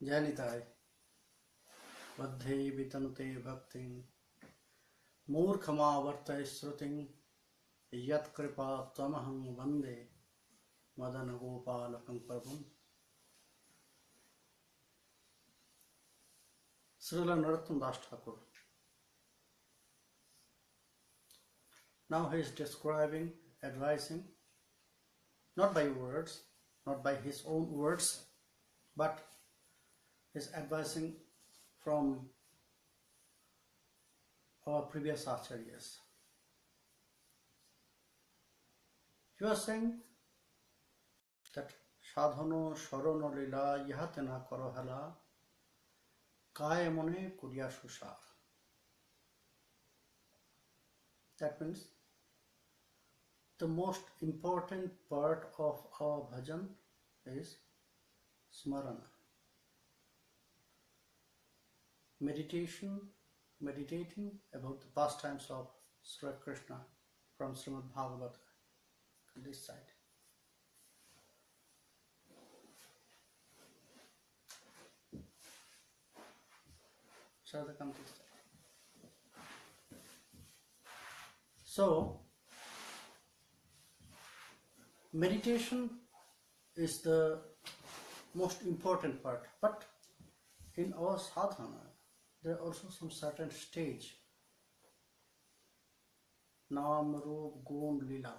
Janitai Vadhe Vitanute Bhaktin Murkhama Vartai Srutin Yat Kripa Tamaham Vande Madana Gopalakam Prabhum. Srila Narottam Das Thakur. Now he is describing, advising, not by words, not by his own words, but is advising from our previous acharyas. He was saying that sadhano sharono lila yahatena korohala kaya mone kuriya shusha. That means the most important part of our bhajan is smarana. Meditating about the pastimes of Sri Krishna from Srimad Bhagavata, this side. Sadhakam this side. So, meditation is the most important part, but in our sadhana, there are also some certain stage. Nam, Roop, Gun, Lila.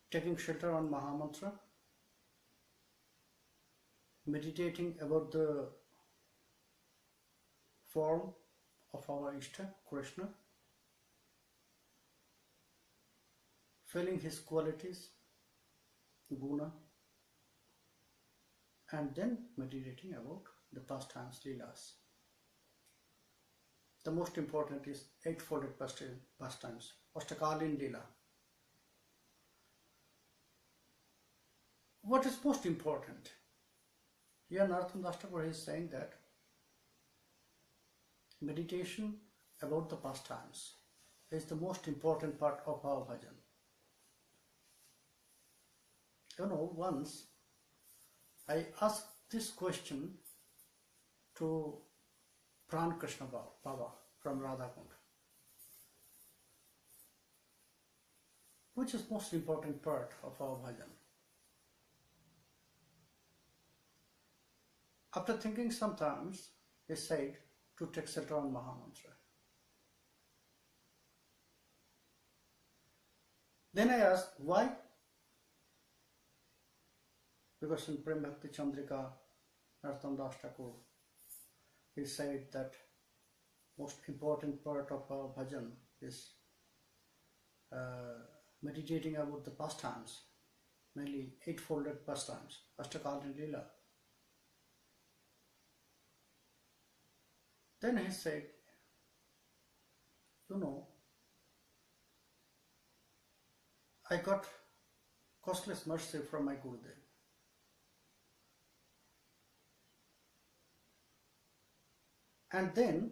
Taking shelter on Mahamantra, meditating about the form of our Ishta, Krishna, feeling his qualities, Guna, and then meditating about the pastimes, Leelas. The most important is eightfolded pastimes, Ashtakalin Leela. What is most important? Here Narottam Das Thakur is saying that meditation about the pastimes is the most important part of our bhajan. You know, once I asked this question to Pran Krishna Baba from Radhakund. Which is most important part of our bhajan? After thinking sometimes, he said to take shelter on Mahamantra. Then I asked, why? Because in Prema Candrika, Narottam Das Thakur, he said that most important part of our bhajan is meditating about the pastimes, mainly eightfolded pastimes, Ashtakalin Leela. Then he said, you know, I got costless mercy from my Gurudev. And then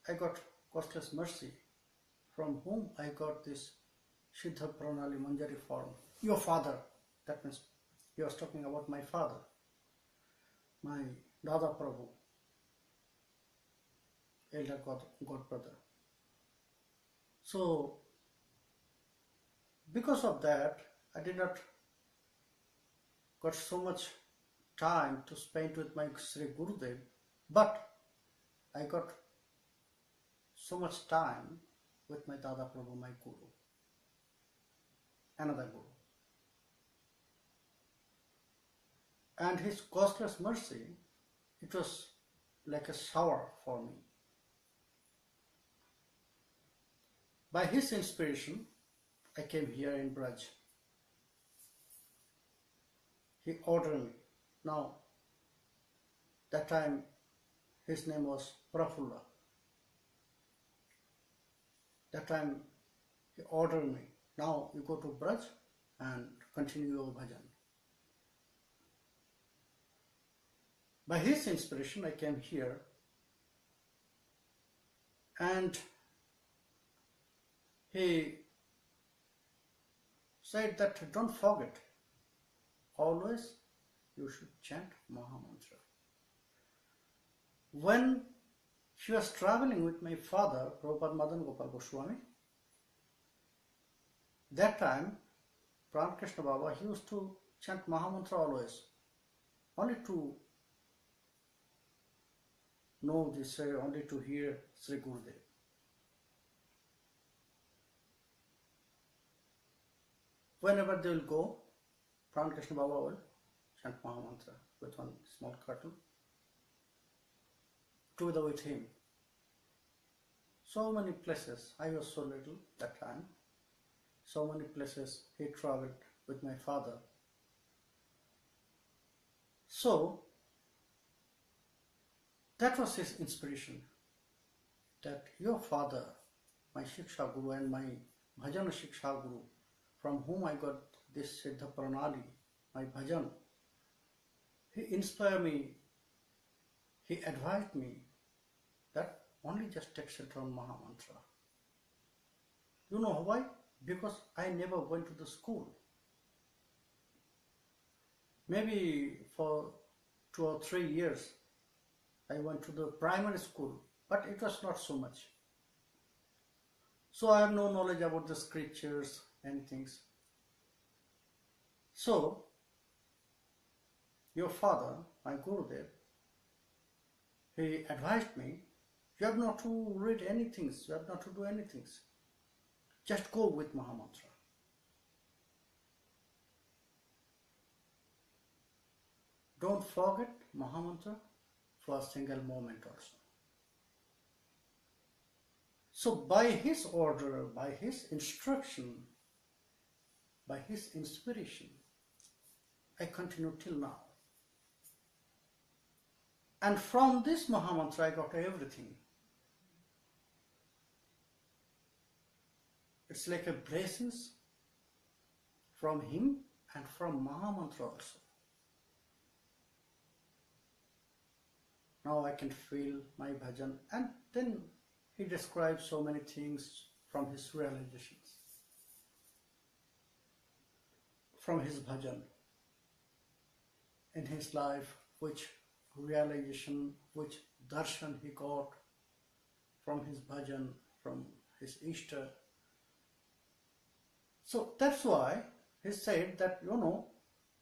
I got costless mercy from whom I got this Siddha Pranali Manjari form. Your father, that means he was talking about my father, my Dada Prabhu, elder God brother. So, because of that, I did not got so much time to spend with my Sri Gurudev, but I got so much time with my Dada Prabhu, my Guru, another Guru. And his costless mercy, it was like a shower for me. By his inspiration, I came here in Braj. He ordered me. Now, that time his name was Prafulla. That time he ordered me. Now you go to Braj and continue your bhajan. By his inspiration, I came here, and he said that don't forget always you should chant Mahamantra. When she was traveling with my father, Prabhupada Madan Gopal Goswami, that time, Pran Krishna Baba, he used to chant Mahamantra always, only to know this, only to hear Sri Gurudev. Whenever they will go, Pran Krishna Baba will chant Mahamantra with one small curtain, together with him. So many places, I was so little that time, so many places he traveled with my father. So, that was his inspiration, that your father, my Shiksha Guru and my Bhajan Shiksha Guru, from whom I got this Siddha Pranali, my bhajan, he inspired me, he advised me that only just take shelter on Mahamantra. You know why? Because I never went to the school. Maybe for 2 or 3 years I went to the primary school, but it was not so much. So I have no knowledge about the scriptures and things. So, your father, my Gurudev, he advised me, you have not to read anything, you have not to do anything. Just go with Mahamantra. Don't forget Mahamantra for a single moment also. So by his order, by his instruction, by his inspiration, I continue till now. And from this Mahamantra I got everything. It's like a blessings from him and from Mahamantra also. Now I can feel my bhajan, and then he describes so many things from his realizations, from his bhajan, in his life, which realization, which darshan he got from his bhajan, from his Ishta. So that's why he said that, you know,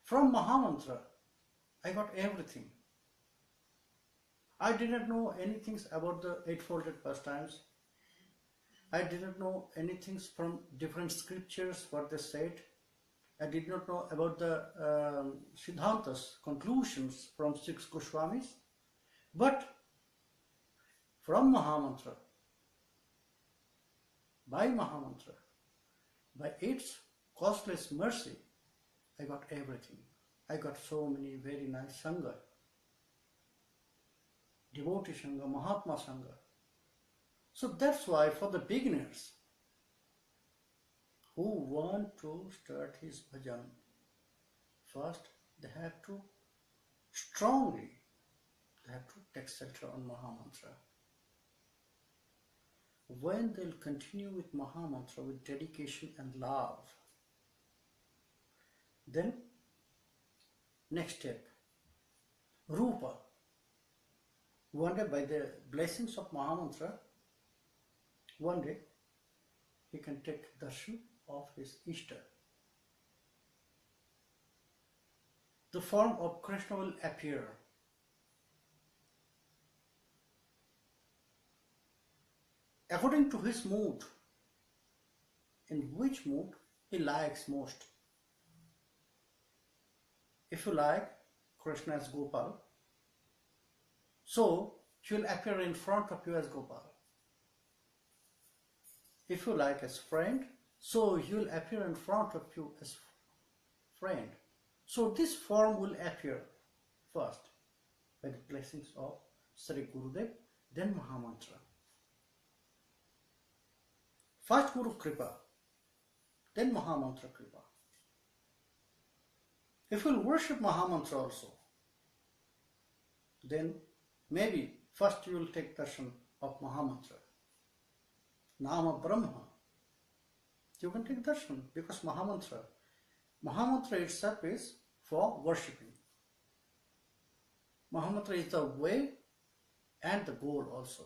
from Mahamantra I got everything. I didn't know anything about the eightfolded pastimes. I didn't know anything from different scriptures, what they said. I did not know about the Siddhantas, conclusions from 6 Goswamis. But from Mahamantra, by Mahamantra, by its costless mercy, I got everything. I got so many very nice Sangha. Devotee Sangha, Mahatma Sangha. So that's why for the beginners who want to start his bhajan, first they have to strongly, they have to take shelter on Mahamantra. When they'll continue with Mahamantra with dedication and love, then next step, Rupa. One day, by the blessings of Mahamantra, one day he can take darshan of his Ishta. The form of Krishna will appear. According to his mood, in which mood he likes most. If you like Krishna as Gopal, so he will appear in front of you as Gopal. If you like as friend, so he will appear in front of you as friend. So this form will appear first by the blessings of Sri Gurudev, then Mahamantra. First Guru Kripa, then Mahamantra Kripa. If you will worship Mahamantra also, then maybe first you will take darshan of Mahamantra. Nama Brahma. You can take darshan because Mahamantra itself is for worshipping. Mahamantra is the way and the goal also.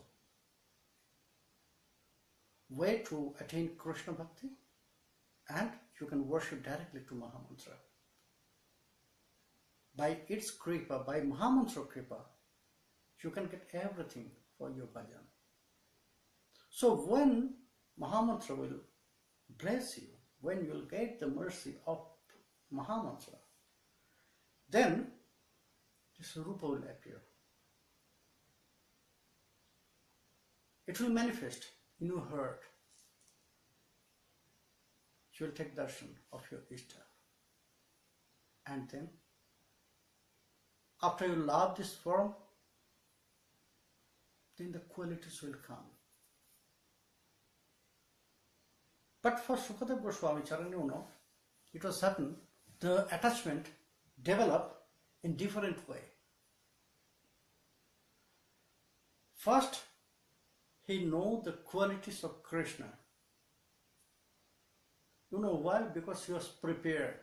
Way to attain Krishna Bhakti, and you can worship directly to Mahamantra. By its kripa, by Mahamantra kripa, you can get everything for your bhajan. So when Mahamantra will bless you, when you will get the mercy of Mahamantra, then this Rupa will appear. It will manifest in your heart. You will take darshan of your Ishta. And then, after you love this form, then the qualities will come. But for Shukadev Goswami Charanyana, it was happened, the attachment developed in different way. First, he know the qualities of Krishna. You know why? Because he was prepared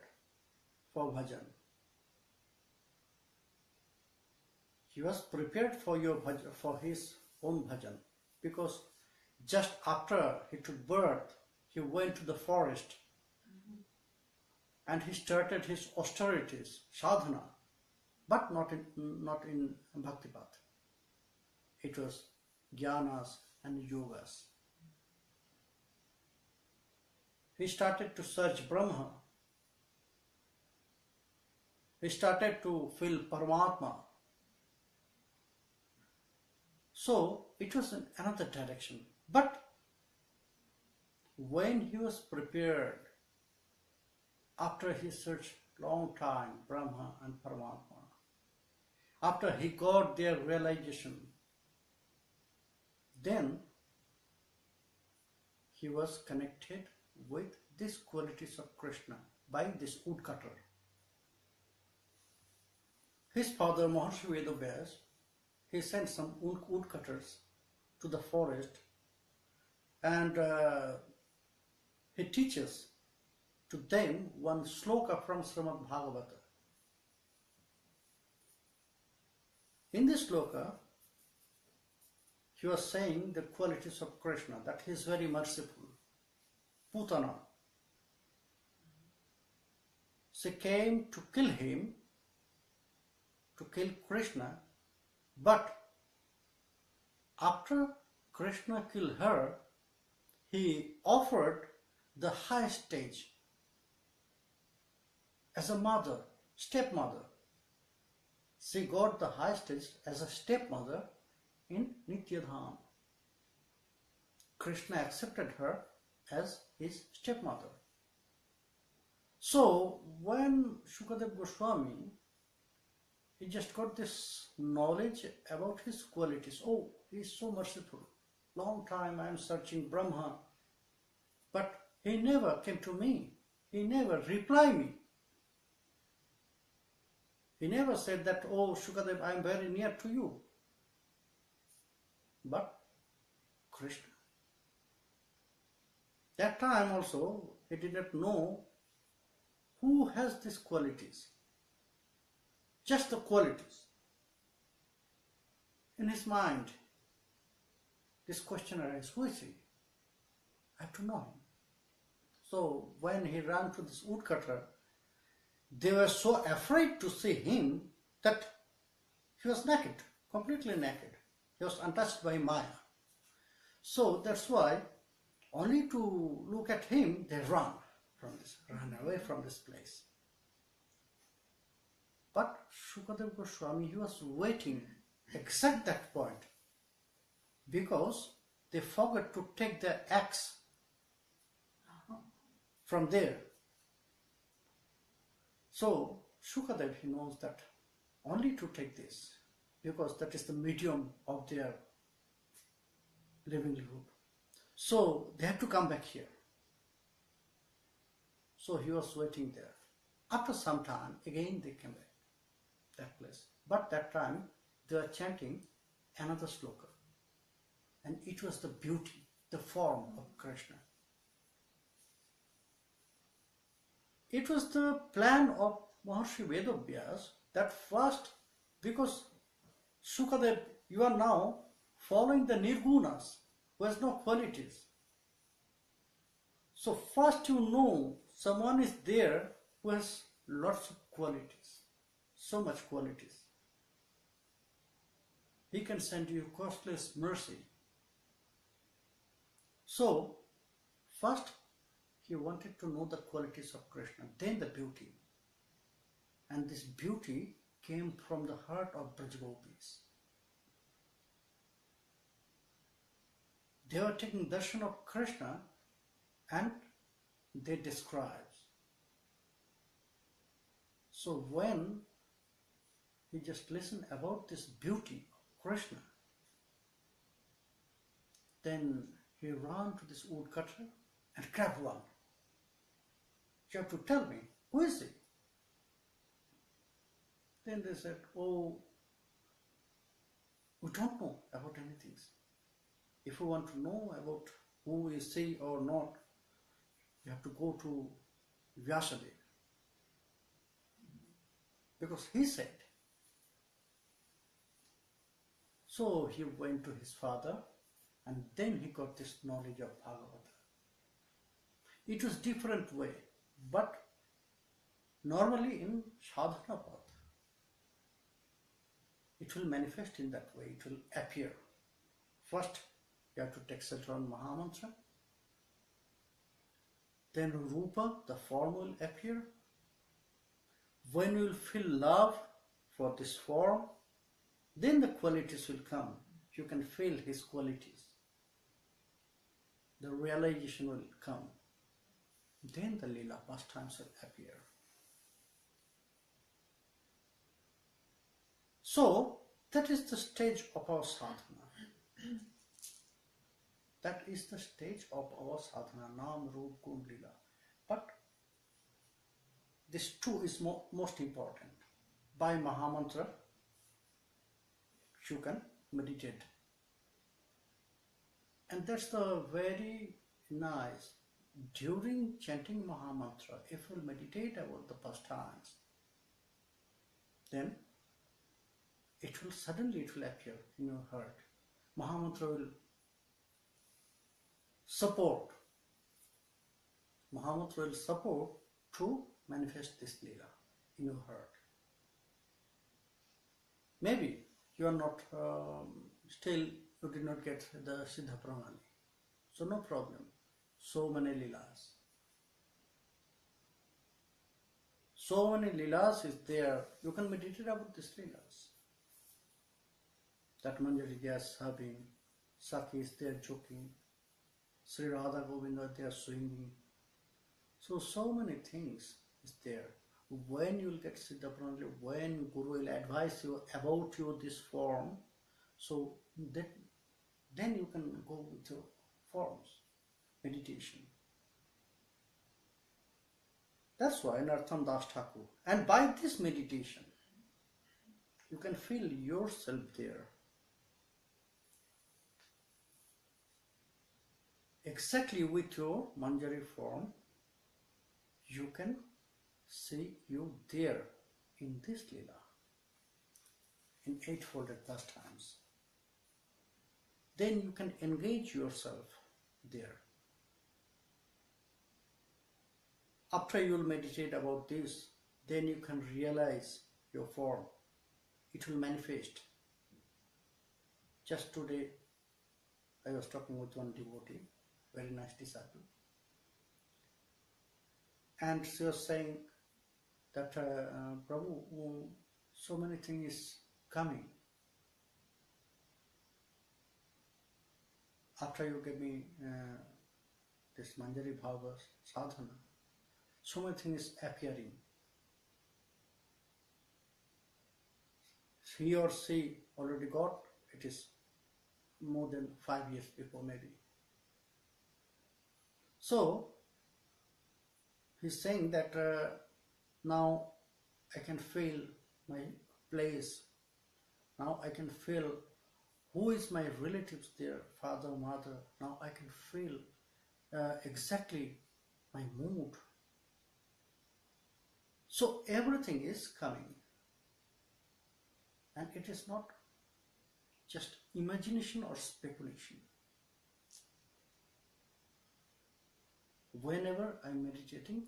for bhajan. He was prepared for your bhajan, for his own bhajan, because just after he took birth, he went to the forest and he started his austerities, sadhana, but not in bhakti path. It was jnanas and yogas. He started to search Brahma. He started to feel Paramatma. So it was in another direction. But when he was prepared, after he searched long time Brahma and Paramatma, after he got their realization, then he was connected with these qualities of Krishna by this woodcutter. His father, Maharshi Vedavyas, he sent some woodcutters to the forest, and he teaches to them one sloka from Srimad Bhagavata. In this sloka, he was saying the qualities of Krishna, that he is very merciful. Putana, she came to kill him, to kill Krishna, but after Krishna killed her, he offered the highest stage as a mother, stepmother. She got the highest stage as a stepmother in Nityadham. Krishna accepted her as his stepmother. So when Shukadev Goswami, he just got this knowledge about his qualities. Oh, he is so merciful. Long time I am searching Brahma, but he never came to me. He never replied me. He never said that, oh Shukadev, I am very near to you. But Krishna. That time also, he did not know who has these qualities. Just the qualities. In his mind, this question arises, who is he? I have to know him. So when he ran to this woodcutter, they were so afraid to see him that he was naked, completely naked. He was untouched by Maya. So that's why only to look at him, they run away from this place. But Shukadev Goswami, he was waiting exact that point, because they forgot to take their axe from there. So Shukadev, he knows that only to take this, because that is the medium of their livelihood. So they have to come back here. So he was waiting there. After some time, again they came back that place. But that time they were chanting another sloka. And it was the beauty, the form of Krishna. It was the plan of Maharshi Vedavyas that first, because Sukadev, you are now following the nirgunas, who has no qualities. So first you know someone is there who has lots of qualities, so much qualities. He can send you costless mercy. So first he wanted to know the qualities of Krishna, then the beauty. And this beauty came from the heart of Brajgopis. They were taking darshan of Krishna and they describe. So when he just listened about this beauty of Krishna, then he ran to this woodcutter and grabbed one. You have to tell me, who is he? Then they said, oh, we don't know about anything. If you want to know about who is he or not, you have to go to Vyasadeva. Because he said. So he went to his father and then he got this knowledge of Bhagavata. It was different way, but normally in sadhana path, it will manifest in that way, it will appear. First, you have to take shelter on Mahamantra. Then Rupa, the form will appear. When you will feel love for this form, then the qualities will come. You can feel his qualities. The realization will come. Then the Leela pastimes will appear. So, that is the stage of our sadhana. That is the stage of our sadhana, Nam, Rup, Gun, Leela. But this two is most important. By Mahamantra, you can meditate. And that's the very nice. During chanting Mahamantra, if you meditate about the pastimes, then it will suddenly appear in your heart. Mahamantra will support. Mahamantra will support to manifest this Leela in your heart. Maybe you are not, still you did not get the Siddha Pranali. So no problem. So many Leelas. So many Leelas is there. You can meditate about these Leelas. That Manjari they are serving, Saki is there joking, Sri Radha Govinda they are swinging. So many things is there. When you will get Siddha Pranali, when Guru will advise you about this form, so then you can go with your forms, meditation. That's why Narottam Das Thakur. And by this meditation, you can feel yourself there. Exactly with your Manjari form, you can see you there in this Leela, in eightfolded pastimes. Then you can engage yourself there. After you will meditate about this, then you can realize your form. It will manifest. Just today, I was talking with one devotee, very nice disciple. And she was saying that, Prabhu, so many things is coming. After you gave me this Manjari Bhava sadhana, so many things is appearing. He or she already got, it is more than 5 years before maybe. So, he's saying that now I can feel my place. Now I can feel who is my relatives there, father, mother. Now I can feel exactly my mood. So everything is coming, and it is not just imagination or speculation. Whenever I'm meditating,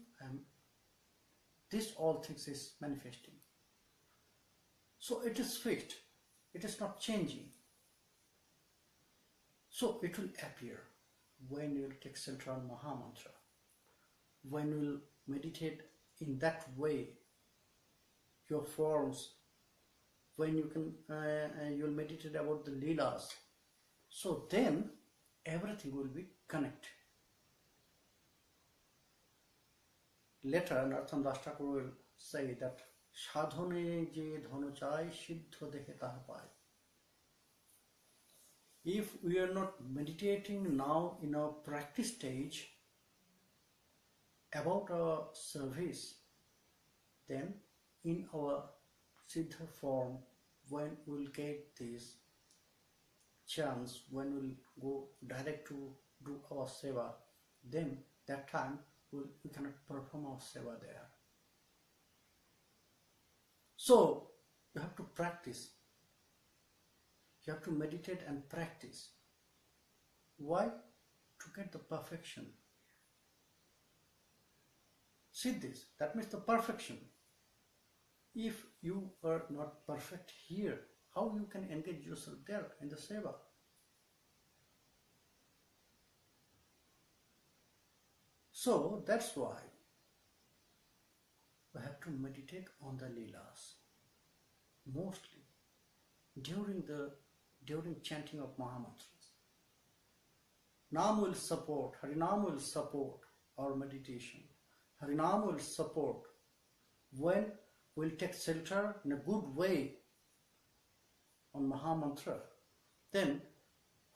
this all things is manifesting. So it is fixed, it is not changing. So it will appear when you take shelter on Mahamantra, when you will meditate in that way, your forms, when you can, you will meditate about the Leelas. So then everything will be connected. Later, Narottam Das Thakur will say that sadhane je dhanu chai siddho dekhe taha pai. If we are not meditating now in our practice stage about our service, then in our siddha form, when we'll get this chance, when we'll go direct to do our seva, then that time we cannot perform our seva there. So you have to practice. You have to meditate and practice. Why? To get the perfection. See this, that means the perfection. If you are not perfect here, how you can engage yourself there in the seva? So that's why we have to meditate on the Leelas, mostly during chanting of Mahamantras. Nam will support, Harinam will support our meditation. Harinam will support when we'll take shelter in a good way on Mahamantra. Then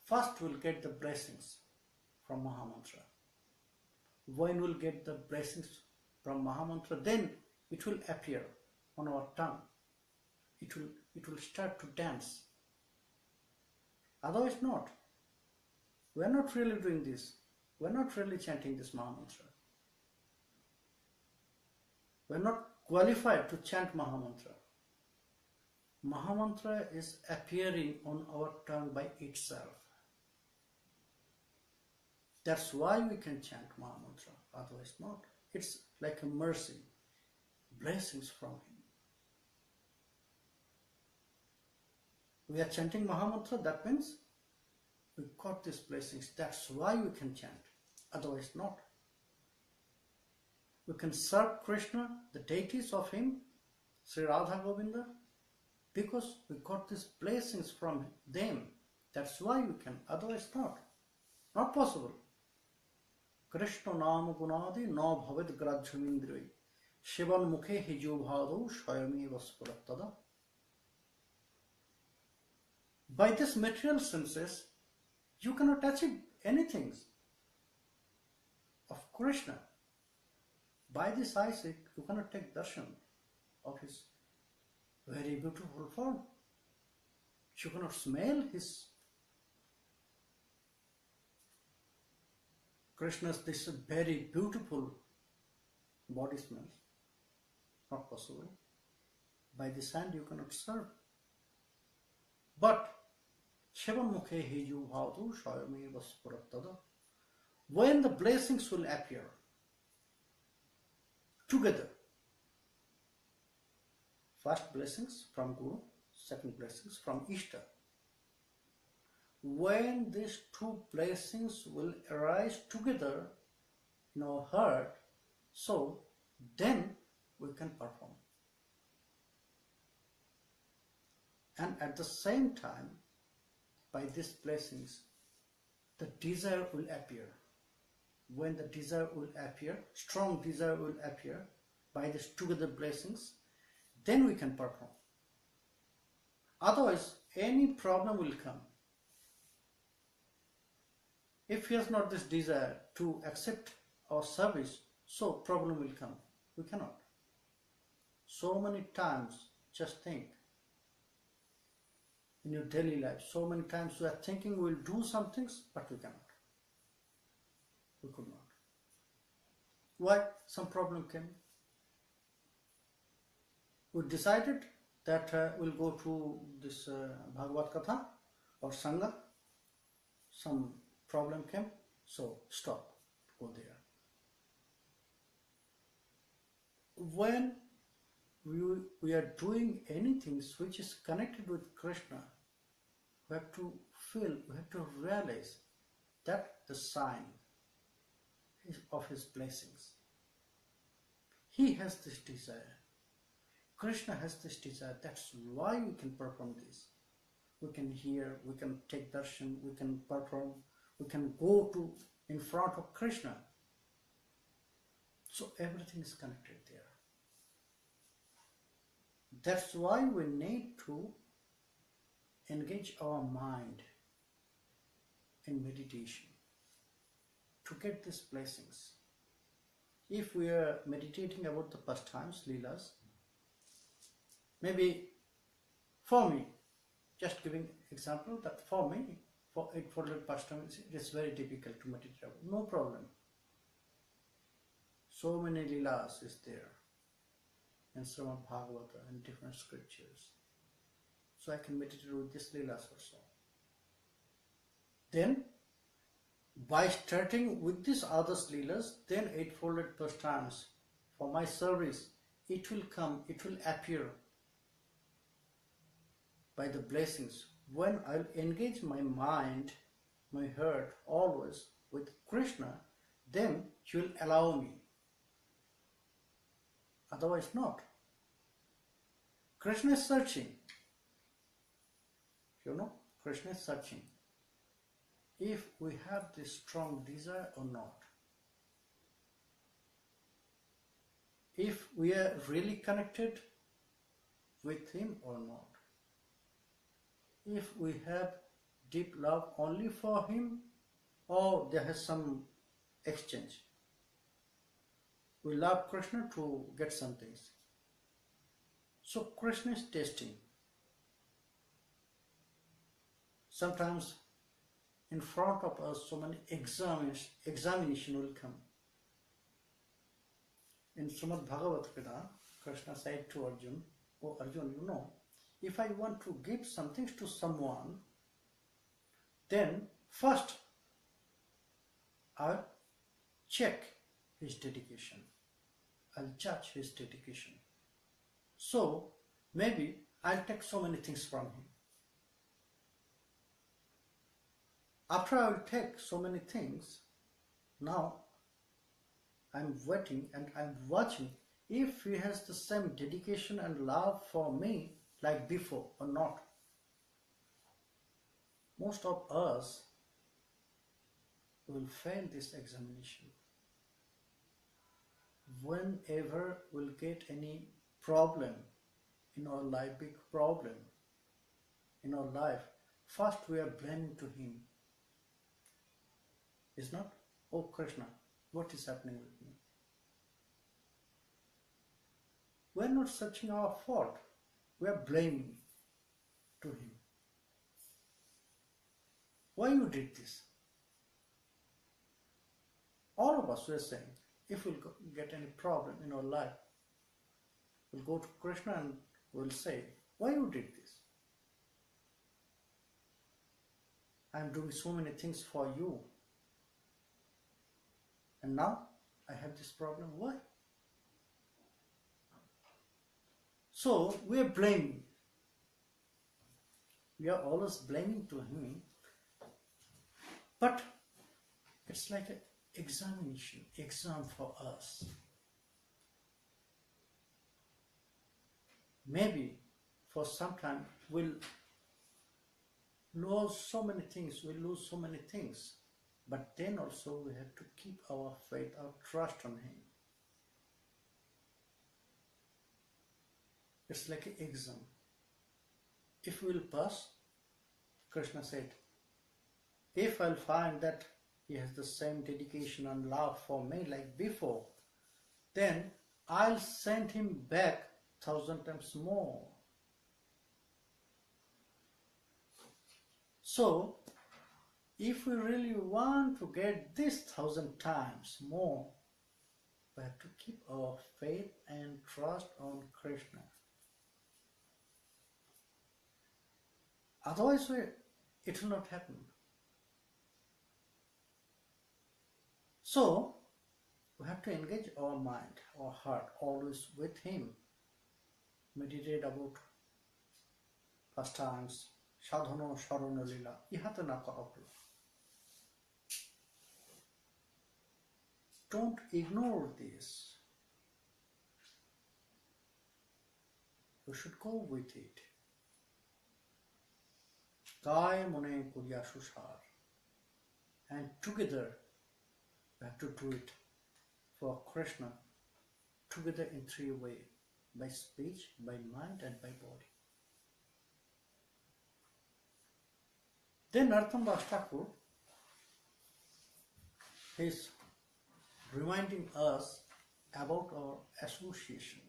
first we'll get the blessings from Mahamantra. When we'll get the blessings from Mahamantra, then it will appear on our tongue. It will start to dance. Otherwise not. We are not really doing this. We are not really chanting this Mahamantra. We are not qualified to chant Mahamantra. Mahamantra is appearing on our tongue by itself. That's why we can chant Mahamantra, otherwise not. It's like a mercy, blessings from Him. We are chanting Mahamantra, that means we got these blessings. That's why we can chant, otherwise not. We can serve Krishna, the deities of Him, Sri Radha Govinda, because we got these blessings from them. That's why we can, otherwise not. Not possible. Krishna nama gunadi na bhavid grajhamindri shivan mukhe hijubhadu swayami vaspuratada. By this material senses, you cannot achieve anything of Krishna. By this eyesight, you cannot take darshan of His very beautiful form. You cannot smell His Krishna's this very beautiful body smells. Not possible. By this hand you cannot serve. But Shivan Mukhe Heju Bhavatu Shayami Vaspuratada. When the blessings will appear together, first blessings from Guru, second blessings from Ishta. When these two blessings will arise together in our heart, so then we can perform. And at the same time, by these blessings, the desire will appear. When the desire will appear, strong desire will appear by these together blessings, then we can perform. Otherwise, any problem will come. If he has not this desire to accept our service, so problem will come. We cannot. So many times, just think, in your daily life, so many times we are thinking we will do some things, but we cannot. We could not. Why? Some problem came. we decided that we'll go to this Bhagavad Katha or Sangha. Some problem came, so stop, go there. When we are doing anything which is connected with Krishna, we have to feel, we have to realize that the sign of his blessings. He has this desire. Krishna has this desire. That's why we can perform this. We can hear, we can take darshan, we can perform, we can go to in front of Krishna. So everything is connected there. That's why we need to engage our mind in meditation to get these blessings. If we are meditating about the pastimes, leelas, maybe for me, just giving example that for me, for eightfold pastimes, it is very difficult to meditate about. No problem. So many leelas is there in Srimad Bhagavata and different scriptures. So I can meditate with these leelas also. Then, by starting with these other leelas, then eightfold pastimes for my service, it will come, it will appear by the blessings. When I'll engage my mind, my heart always with Krishna, then he will allow me. Otherwise not. Krishna is searching. You know, Krishna is searching. If we have this strong desire or not. If we are really connected with him or not. If we have deep love only for him or there has some exchange. We love Krishna to get some things. So Krishna is testing. Sometimes in front of us so many examination will come. In Srimad Bhagavad Gita, Krishna said to Arjun, "Oh Arjun, you know, if I want to give something to someone, then first I'll check his dedication. I'll judge his dedication. So maybe I'll take so many things from him. After I will take so many things, now I'm waiting and I'm watching if he has the same dedication and love for me like before or not." Most of us will fail this examination. Whenever we'll get any problem in our life, big problem in our life, first we are blaming to him. Is not? "Oh Krishna, what is happening with me?" We are not searching our fault. We are blaming to him. Why you did this? All of us, we are saying, if we'll get any problem in our life, we'll go to Krishna and we'll say, "Why you did this? I am doing so many things for you. And now I have this problem. Why?" So we are blaming. We are always blaming to him. But it's like an examination, exam for us. Maybe for some time we'll lose so many things, but then also we have to keep our faith, our trust on him. It's like an exam. If we'll pass, Krishna said, if I'll find that he has the same dedication and love for me like before, then I'll send him back 1,000 times more. So, if we really want to get this 1,000 times more, we have to keep our faith and trust on Krishna. Otherwise, it will not happen. So, we have to engage our mind, our heart, always with Him. Meditate about pastimes, sadhana, sharana, lila. Ihate na kara holo. Don't ignore this. You should go with it. Kaya mone kuriya susar. And together, we have to do it for Krishna, together in three ways, by speech, by mind, and by body. Then Narottam Das Thakur is reminding us about our association.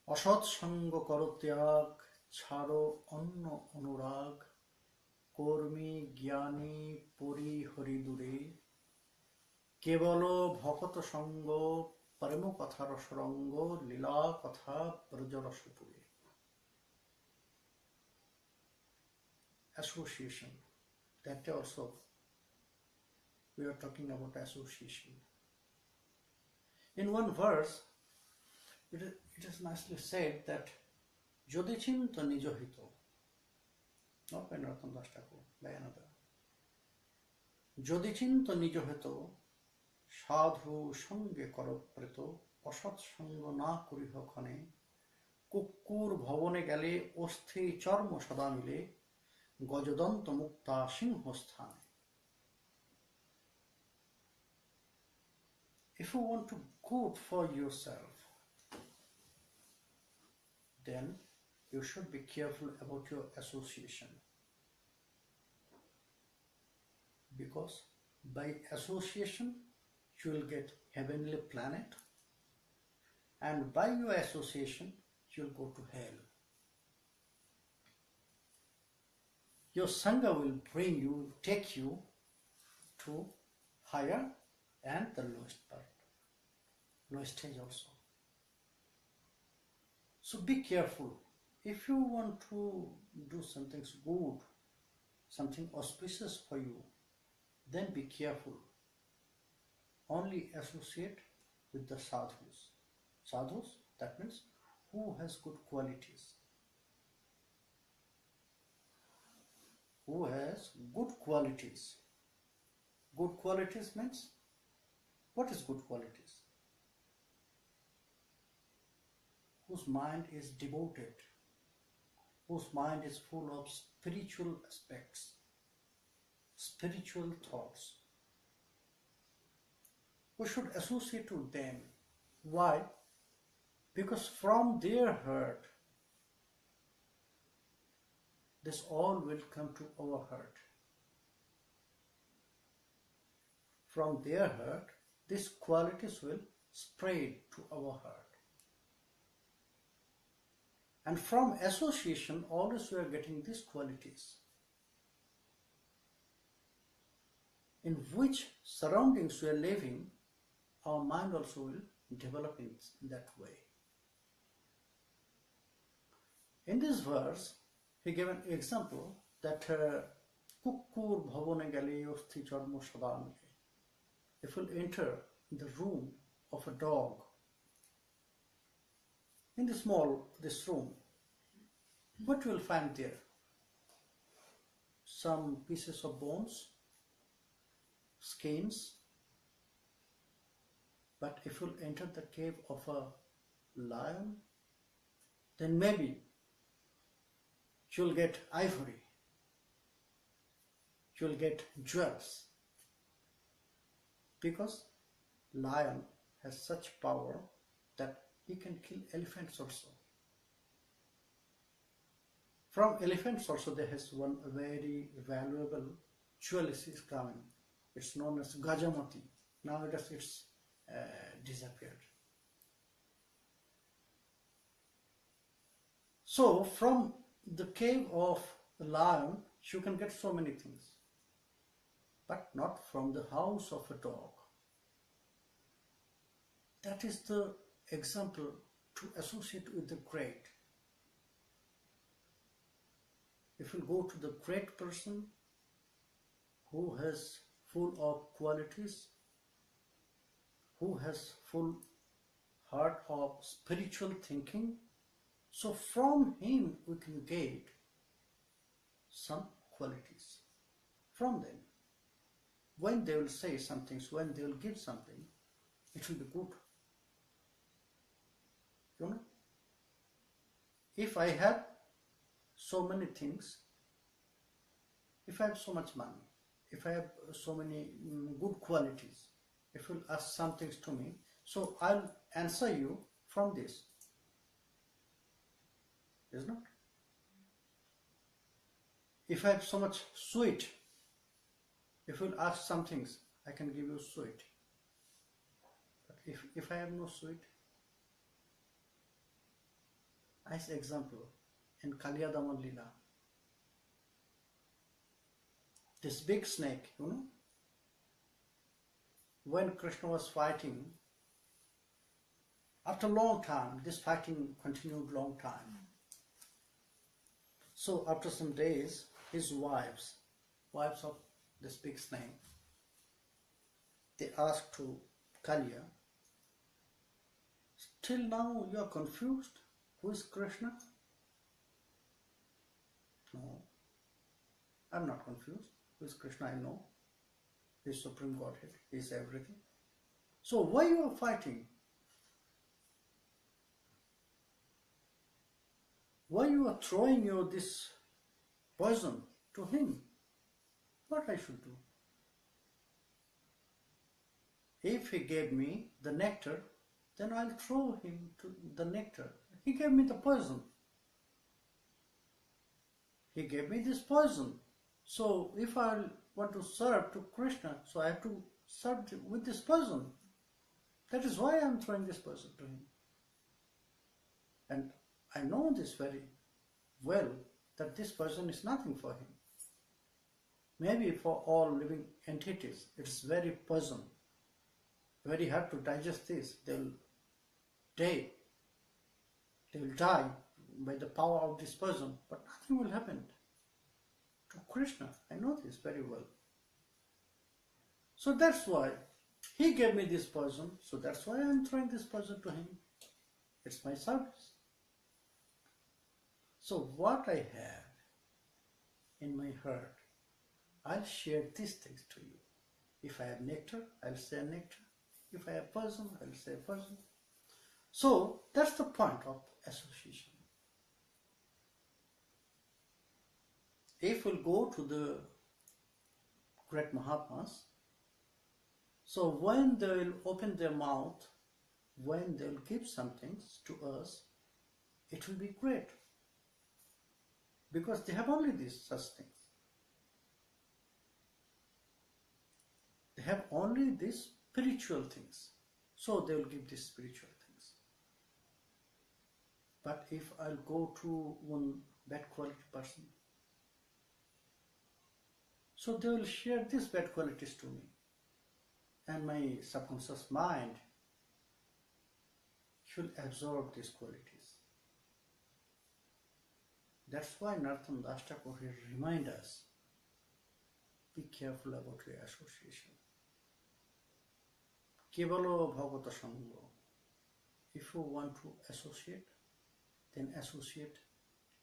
Asat sanga karo tyag, chhado anna anurag, kormi gyani puri hari dure, kevalo bhakata sanga paramo katha rasaranga lila katha brajara supure. Association. That also we are talking about association. In one verse, it is nicely said that Jodi chinta nijo hito, not by Narottam Das Thakur, by another. Jodi chinta nijo hito, sadhu sange karo preto, asat sanga na kuriho khane, kukkur bhavane gale osthi charma sada mile, gajadanta mukta sinhosthane. If you want to good for yourself, then you should be careful about your association. Because by association, you will get heavenly planet, and by your association, you will go to hell. Your Sangha will bring you, take you to higher and the lowest part, lowest stage also. So be careful. If you want to do something good, something auspicious for you, then be careful. Only associate with the sadhus. Sadhus, that means who has good qualities. Who has good qualities. Good qualities means, what is good qualities? Whose mind is devoted, whose mind is full of spiritual aspects, spiritual thoughts. We should associate with them. Why? Because from their heart, this all will come to our heart. From their heart, these qualities will spread to our heart. And from association, always we are getting these qualities. In which surroundings we are living, our mind also will develop in that way. In this verse, he gave an example that kukkur bhavane gale osthi charmo sada mile. If you enter the room of a dog, in this room, what you will find there? Some pieces of bones, skins. But if you enter the cave of a lion, then maybe you'll get ivory, you'll get jewels, because lion has such power that he can kill elephants also. From elephants also there has one very valuable jewel is coming. It's known as Gajamati. Now it's disappeared. So from the cave of the lion, you can get so many things, but not from the house of a dog. That is the example to associate with the great. if you go to the great person who has full of qualities, who has full heart of spiritual thinking, so from him we can get some qualities from them. When they will say some things, when they will give something, it will be good. You know, if I have so many things, if I have so much money, if I have so many good qualities, if you will ask some things to me, so I'll answer you from this. Is not? If I have so much sweet, if you will ask some things, I can give you sweet. But if I have no sweet, nice example in Kaliyadama Lila. This big snake, you know, when Krishna was fighting, after a long time, this fighting continued long time. So after some days, his wives of this big snake, they asked to Kaliya, till now you are confused? Who is Krishna? No, I'm not confused. Who is Krishna? I know. He is Supreme Godhead. He is everything. So why you are fighting? Why you are throwing this poison to him? What I should do? If he gave me the nectar, then I'll throw him to the nectar. He gave me the poison. He gave me this poison. So if I want to serve to Krishna, so I have to serve with this poison. That is why I am throwing this poison to him. And I know this very well, that this poison is nothing for him. Maybe for all living entities, it is very poison. Very hard to digest this. They will die by the power of this poison, but nothing will happen to Krishna. I know this very well. So that's why he gave me this poison, so that's why I am throwing this poison to him. It's my service. So what I have in my heart, I'll share these things to you. If I have nectar, I'll say nectar. If I have poison, I'll say poison. So that's the point of association. If we'll go to the great Mahatmas, so when they will open their mouth, when they will give something to us, it will be great. Because they have only these such things. They have only these spiritual things. So they will give these spiritual things. But if I'll go to one bad quality person, so they will share these bad qualities to me. And my subconscious mind should absorb these qualities. That's why Nityananda Parivar reminds us, be careful about your association. Kevalo bhagavata sangha. If you want to associate, then associate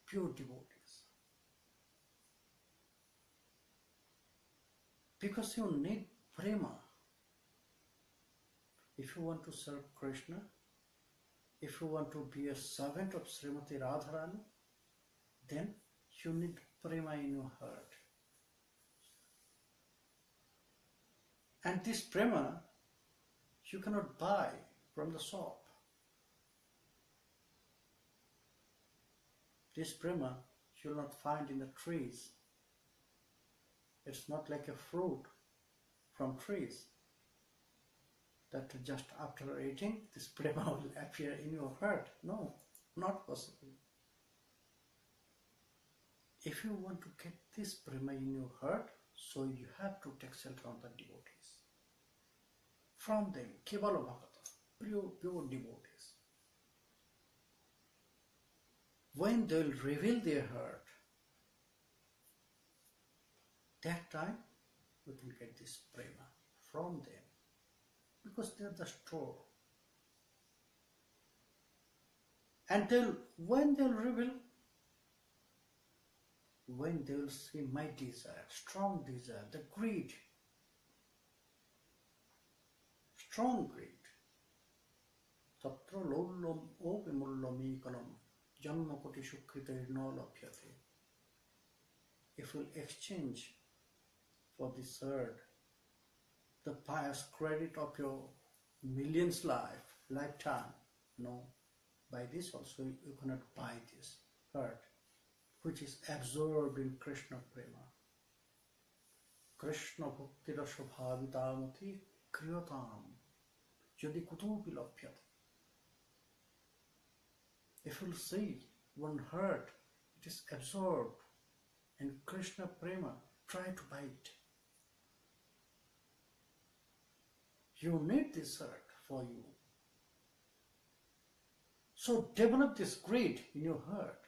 pure devotees. Because you need Prema. If you want to serve Krishna, if you want to be a servant of Srimati Radharani, then you need Prema in your heart. And this Prema, you cannot buy from the shop. This Prema you will not find in the trees. It's not like a fruit from trees that just after eating this Prema will appear in your heart. No, not possible. If you want to get this Prema in your heart, so you have to take shelter on the devotees. From them, Kevala Bhakata, pure devotees. When they will reveal their heart, that time we can get this prema from them, because they are the store. And when they'll reveal, when they will see my desire, strong desire, the greed, strong greed, tatra lollam opimullamikalam janma koti shukritairno labhyate. If we'll exchange for this earth the pious credit of your millions lifetime, no, by this also you cannot buy this earth, which is absorbed in Krishna Prema. Krishna bhakti rasha bhavitamati kriyatam jadi kutupi labhyate. If you see one heart, it is absorbed in Krishna Prema, try to buy it. You need this heart for you. So develop this greed in your heart.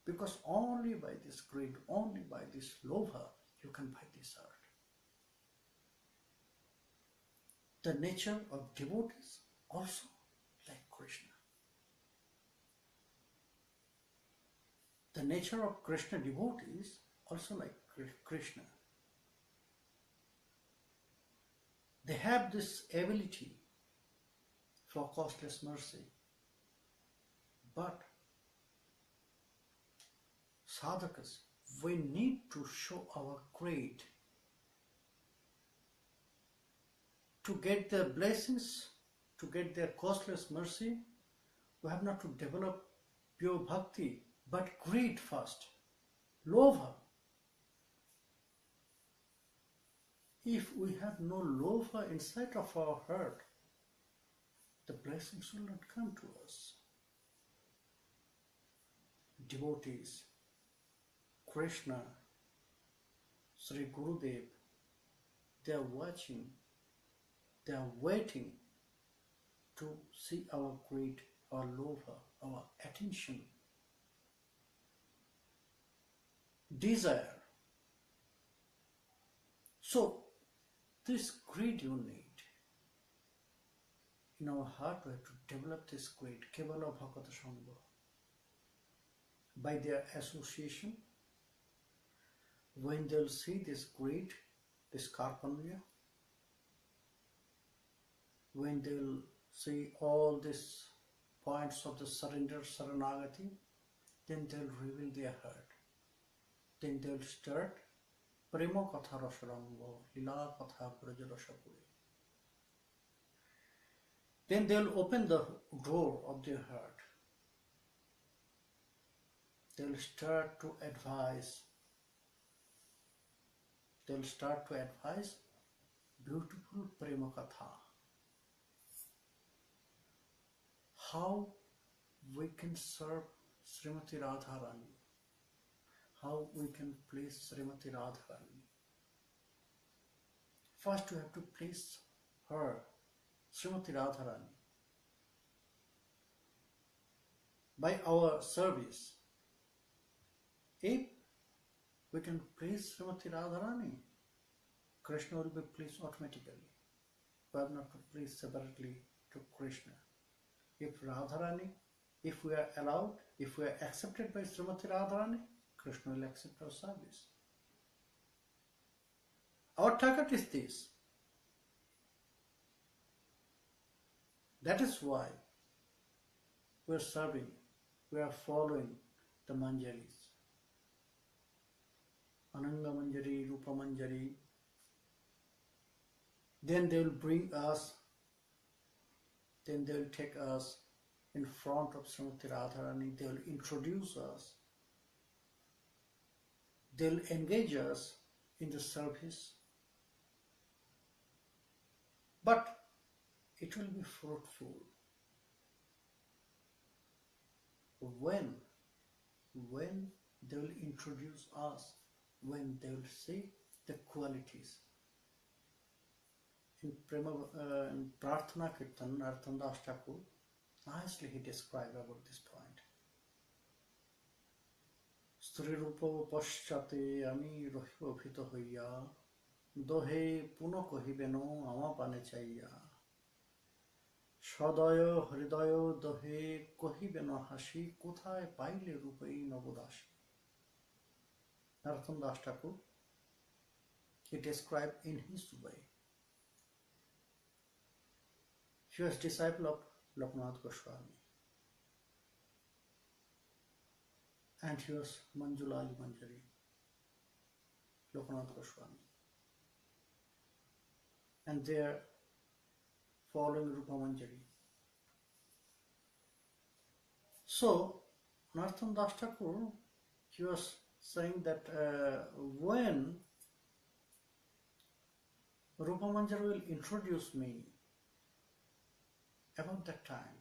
Because only by this greed, only by this lobha, you can buy this heart. The nature of devotees also like Krishna. The nature of Krishna devotees also like Krishna. They have this ability for costless mercy. But sadhakas, we need to show our greed to get their blessings, to get their costless mercy. We have not to develop pure bhakti, but greed first, lobha. If we have no lobha inside of our heart, the blessings will not come to us. Devotees, Krishna, Sri Gurudev, they are watching, they are waiting to see our greed, our lobha, our attention, desire. So, this greed you need. In our heart we have to develop this greed, kevala bhakata sangha. By their association, when they'll see this greed, this karpanya, when they'll see all these points of the surrender, saranagati, then they'll reveal their heart. Then they'll start Prema katha rasarango, lila katha prajarasapuri. Then they'll open the door of their heart. They'll start to advise. They'll start to advise beautiful Prema katha. How we can serve Srimati Radharani. How we can please Srimati Radharani. First we have to please her, Srimati Radharani. By our service, if we can please Srimati Radharani, Krishna will be pleased automatically. We have not to please separately to Krishna. If Radharani, if we are allowed, if we are accepted by Srimati Radharani, Krishna will accept our service. Our target is this. That is why we are serving, we are following the manjaris. Ananga manjari, Rupa manjari. Then they will bring us, then they will take us in front of Srimati Radharani, they will introduce us. They'll engage us in the service, but it will be fruitful when they will introduce us, when they will see the qualities. In Prema, in Prarthana Kirtan, Narthandas Thakur, nicely he described about this point. স্ত্রীরূপ পশ্চাতে আমি রহিব ভীত হইয়া, দোহে পুন কহিবেন আমা পানে চাইয়া, সদয় হৃদয় দোহে কহিবেন হাসি, কোথায় পাইলে রূপেই নবদাসী। Narottam Das Thakur, he described in his way. He was disciple of Loknath Goswami, and he was Manjulali Manjari, Loknath Goswami, and they are following Rupa Manjari. So Narottam Das Thakur, he was saying that when Rupa Manjari will introduce me, about that time,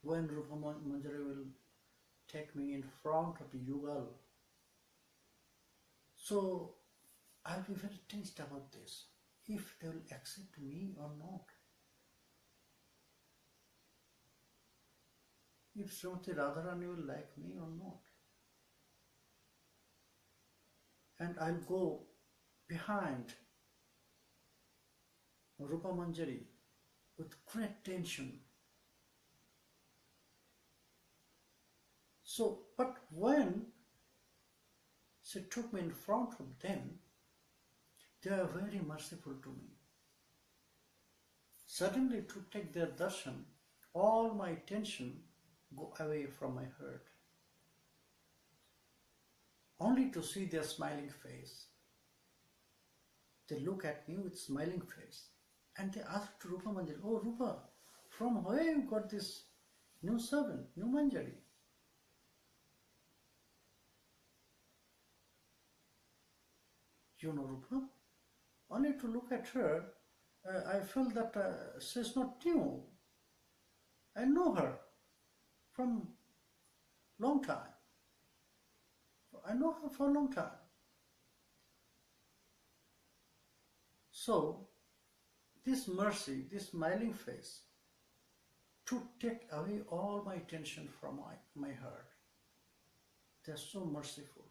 when Rupa Manjari will take me in front of the Yugal, so I'll be very tensed about this, if they will accept me or not. If Srimati Radharani will like me or not. And I'll go behind Rupa Manjari with great tension. So, but when she took me in front of them, they are very merciful to me. Suddenly, to take their darshan, all my tension go away from my heart. Only to see their smiling face. They look at me with smiling face, and they ask to Rupa Manjari, "Oh Rupa, from where you got this new servant, new Manjari?" You know Rupa? Only to look at her, I feel that she's not new. I know her from long time. I know her for a long time. So, this mercy, this smiling face, to take away all my tension from my heart. They're so merciful.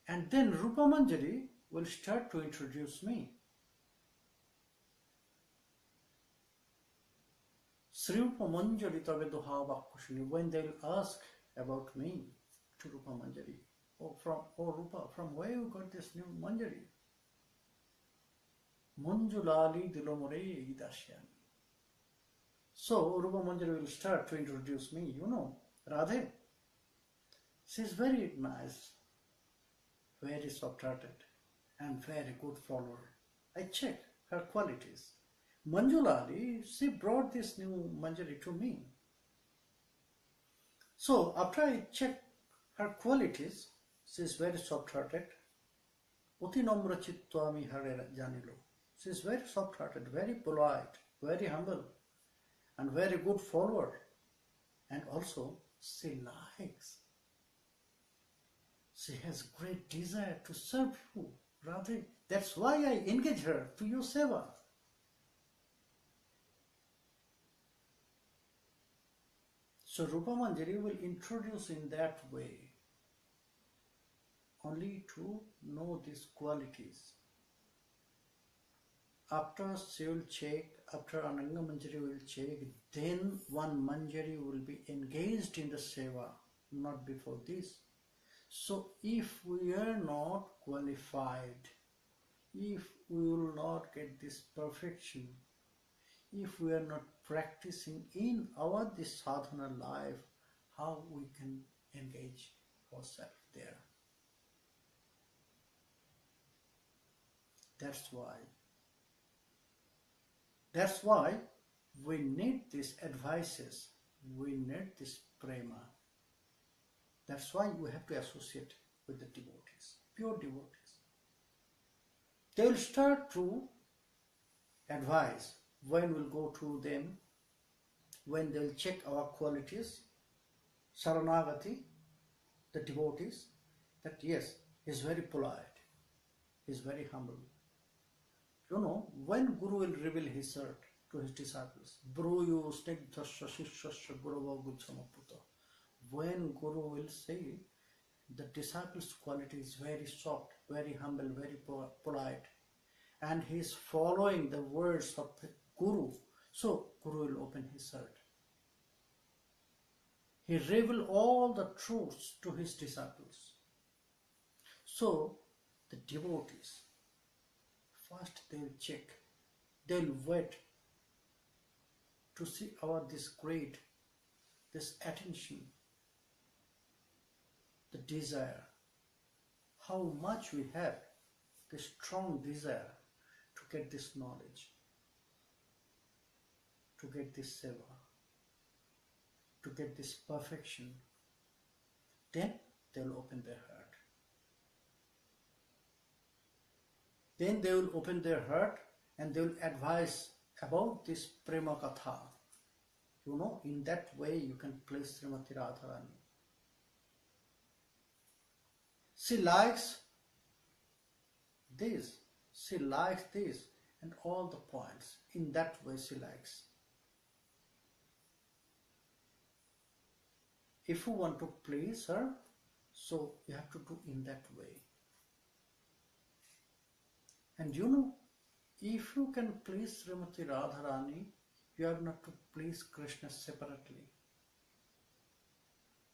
And then Rupa Manjari will start to introduce me. Sri Rupa Manjari tabe doha bakkushini, when they will ask about me to Rupa Manjari, oh Rupa, from where you got this new Manjari? Manjulali dilomore idashyani. So Rupa Manjari will start to introduce me. You know, Radhe, she's very nice, very soft-hearted, and very good follower. I check her qualities. Manjulali, she brought this new Manjari to me. So after I check her qualities, she is very soft-hearted. Oti namra chitto ami hare janilo. She is very soft-hearted, very polite, very humble, and very good follower. And also, she likes. She has great desire to serve you, Radhe. That's why I engage her to your seva. So Rupa Manjari will introduce in that way, only to know these qualities. After she will check, after Ananga Manjari will check, then one Manjari will be engaged in the seva, not before this. So if we are not qualified, if we will not get this perfection, if we are not practicing in our this sadhana life, how we can engage ourselves there? That's why we need these advices, we need this prema. That's why we have to associate with the devotees, pure devotees. They will start to advise when we'll go to them, when they'll check our qualities, Saranagati, the devotees, that yes, he's very polite, he's very humble. You know, when Guru will reveal his heart to his disciples, Bruyu snigdhasya shishasya gurava gudsamaputa. When Guru will say the disciple's quality is very soft, very humble, very polite, and he is following the words of the Guru, so Guru will open his heart. He reveals all the truths to his disciples. So the devotees, first they will check, they will wait to see this great, this attention, the desire, how much we have, this strong desire to get this knowledge, to get this seva, to get this perfection. Then they will open their heart. Then they will open their heart and they will advise about this Prema Katha. You know, in that way you can place Srimati Radharani. She likes this, and all the points. In that way she likes. If you want to please her, so you have to do in that way. And you know, if you can please Srimati Radharani, you have not to please Krishna separately.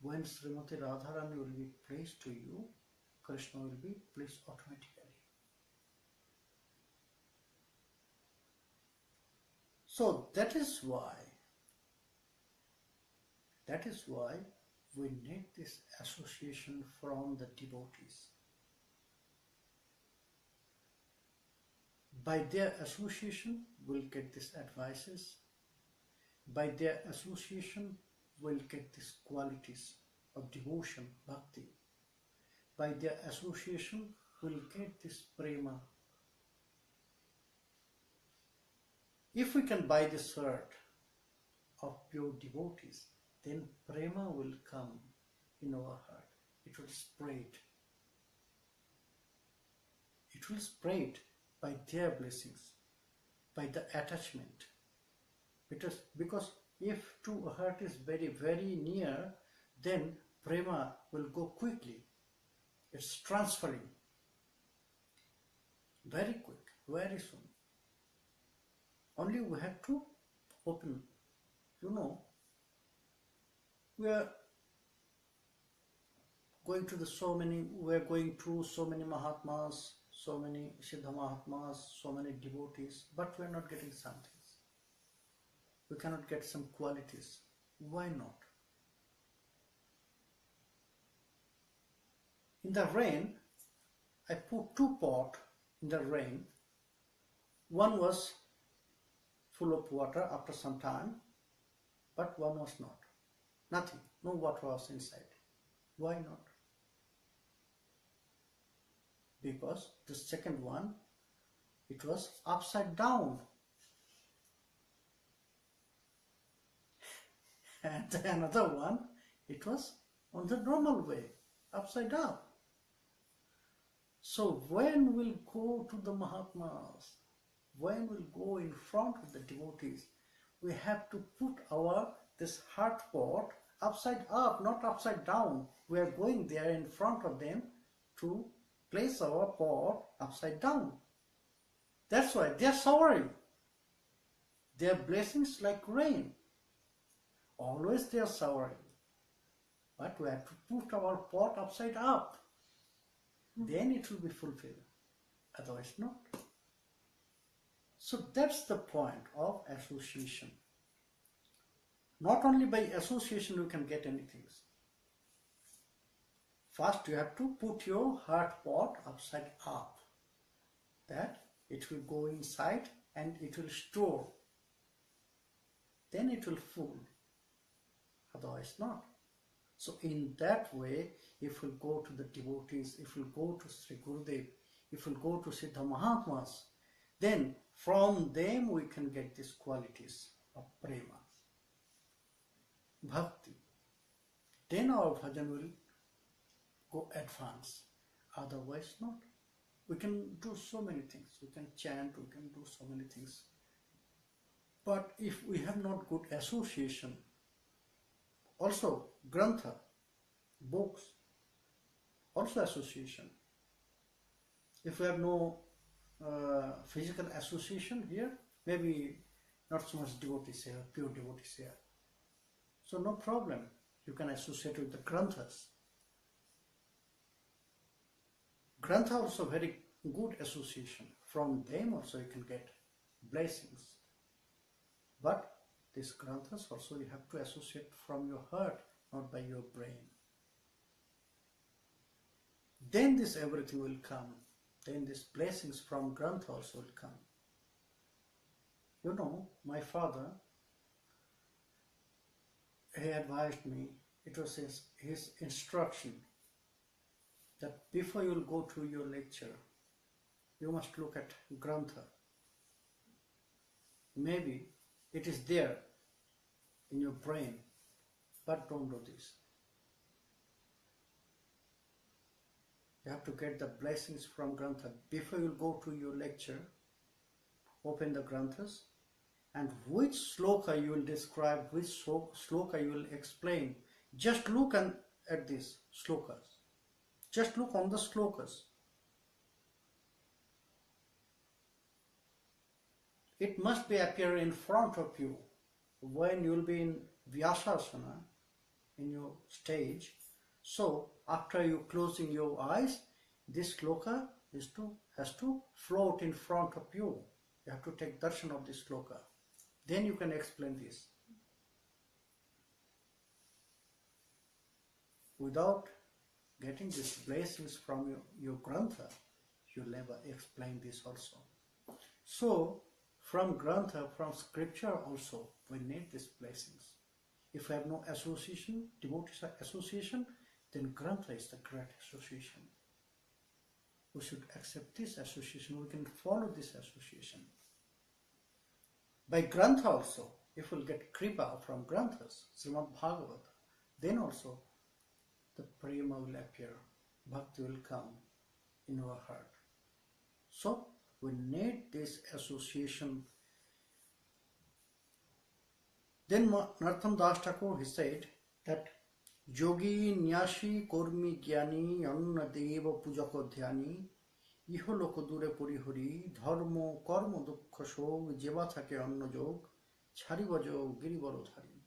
When Srimati Radharani will be pleased to you, Krishna will be pleased automatically. So that is why we need this association from the devotees. By their association, we'll get these advices. By their association, we'll get these qualities of devotion, bhakti. By their association, we'll get this prema. If we can buy this heart of pure devotees, then prema will come in our heart. It will spread. It will spread by their blessings, by the attachment. Because if two heart is very, very near, then prema will go quickly. It's transferring. Very quick, very soon. Only we have to open. You know, we are going through so many Mahatmas, so many Siddha Mahatmas, so many devotees, but we are not getting something. We cannot get some qualities. Why not? In the rain, I put 2 pots in the rain. One was full of water after some time, but one was not. Nothing. No water was inside. Why not? Because the second one, it was upside down. And another one, it was on the normal way, upside up. So when we'll go to the Mahatmas, when we'll go in front of the devotees, we have to put this heart pot upside up, not upside down. We are going there in front of them to place our pot upside down. That's why they are showering. Their blessings like rain. Always they are showering. But we have to put our pot upside up. Then it will be fulfilled. Otherwise not. So that's the point of association. Not only by association you can get anything. First you have to put your heart pot upside up. That it will go inside and it will store. Then it will full. Otherwise not. So in that way, if we go to the devotees, if we go to Sri Gurudev, if we go to Siddha Mahatmas, then from them we can get these qualities of prema, bhakti. Then our bhajan will go advance. Otherwise not. We can do so many things. We can chant, we can do so many things. But if we have not good association, also grantha, books, also association. If we have no physical association here, maybe not so much devotees here, pure devotees here. So no problem, you can associate with the granthas. Grantha also very good association. From them also you can get blessings. But these granthas also you have to associate from your heart, not by your brain. Then this everything will come. Then these blessings from Grantha also will come. You know, my father, he advised me, it was his instruction that before you will go to your lecture, you must look at Grantha. Maybe it is there in your brain, but don't do this. You have to get the blessings from Grantha. Before you go to your lecture, open the Granthas, and which sloka you will describe, which sloka you will explain. Just look at these slokas. Just look on the slokas. It must be appear in front of you when you will be in Vyasasana, in your stage. So after you closing your eyes, this sloka has to float in front of you. You have to take darshan of this sloka. Then you can explain this. Without getting these blessings from your Grantha, you'll never explain this also. So from Grantha, from scripture also, we need these blessings. If we have no association, devotees association, then Grantha is the great association. We should accept this association. We can follow this association. By Grantha also, if we'll get Kripa from Granthas, Srimad Bhagavata, then also the Prema will appear, Bhakti will come in our heart. So we need this association. Then Narottam Das Thakur, he said that Yogi Nyashi Kormi Gyani Anna Deva Pujako Dhyani Iholoko Dure Purihuri Dharmo Karma Dukkha Shog Jeva Thake Anna Jog Charibajo Giribarodhari.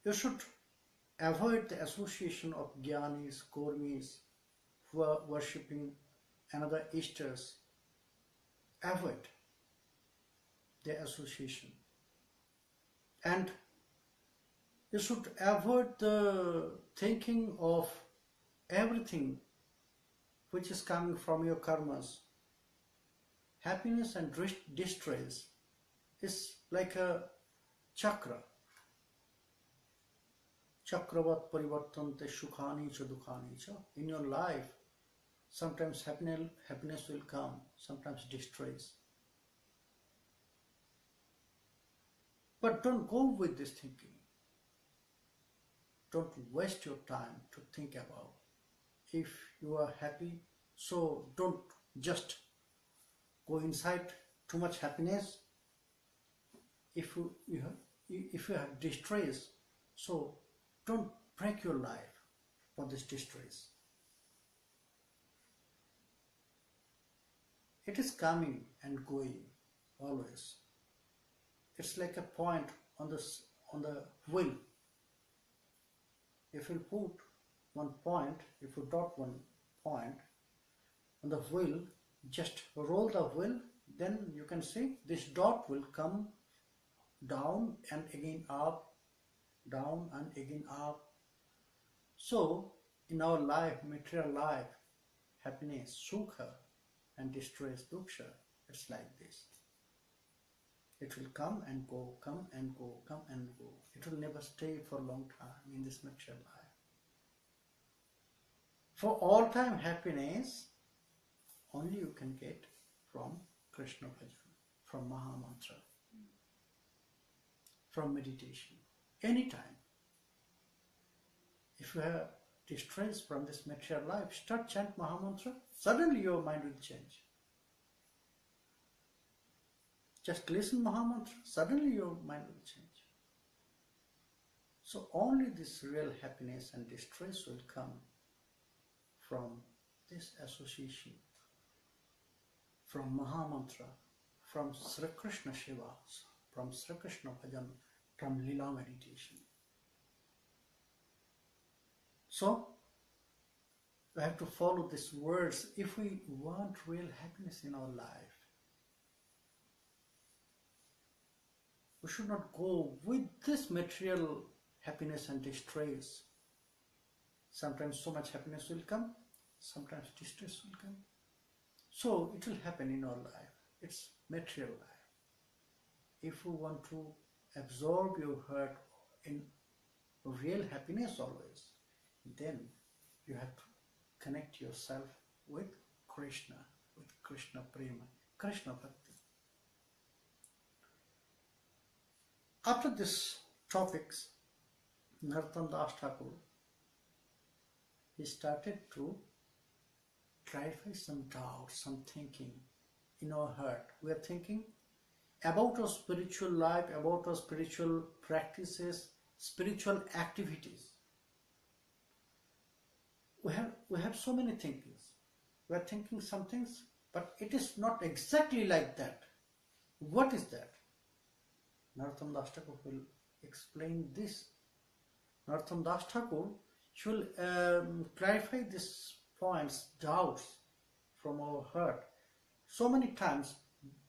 You should avoid the association of Gyanis, Kormis who are worshipping another Ishtas. Avoid the association. And you should avoid the thinking of everything which is coming from your karmas. Happiness and distress is like a chakra. Chakravat parivartante sukhani cha dukhani cha. In your life, sometimes happiness will come, sometimes distress. But don't go with this thinking. Don't waste your time to think about if you are happy. So don't just go inside too much happiness. If you have distress, so don't break your life for this distress. It is coming and going always. It's like a point on the wheel. If you put one point, if you dot one point on the wheel, just roll the wheel, then you can see this dot will come down and again up, down and again up. So in our life, material life, happiness, sukha, and distress, duksha, it's like this. It will come and go, come and go, come and go. It will never stay for a long time in this material life. For all time happiness, only you can get from Krishna Bhajan, from Maha Mantra, from meditation, anytime. If you have distress from this material life, start chant Maha Mantra, suddenly your mind will change. Just listen Maha Mantra, suddenly your mind will change. So only this real happiness and distress will come from this association, from Mahamantra, from Sri Krishna Shiva, from Sri Krishna Bhajan, from Lila meditation. So we have to follow these words if we want real happiness in our life. We should not go with this material happiness and distress. Sometimes so much happiness will come, sometimes distress will come. So it will happen in our life. It's material life. If you want to absorb your heart in real happiness always, then you have to connect yourself with Krishna Prema, Krishna Bhakti. After this topics, Nityananda Thakur, he started to clarify some doubts, some thinking in our heart. We are thinking about our spiritual life, about our spiritual practices, spiritual activities. We have so many thinkings. We are thinking some things, but it is not exactly like that. What is that? Nityananda Thakur will explain this. Nityananda Thakur should clarify these points, doubts from our heart. So many times.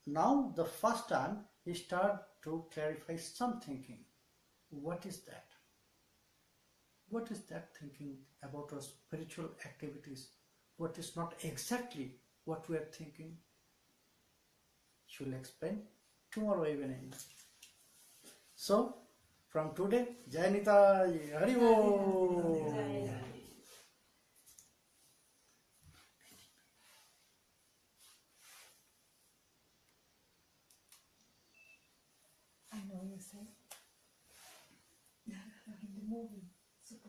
Now the first time he started to clarify some thinking. What is that? What is that thinking about our spiritual activities? What is not exactly what we are thinking? She will explain tomorrow evening. So, from today, Jai Nitai, Hari Om. I know you say in the movie, super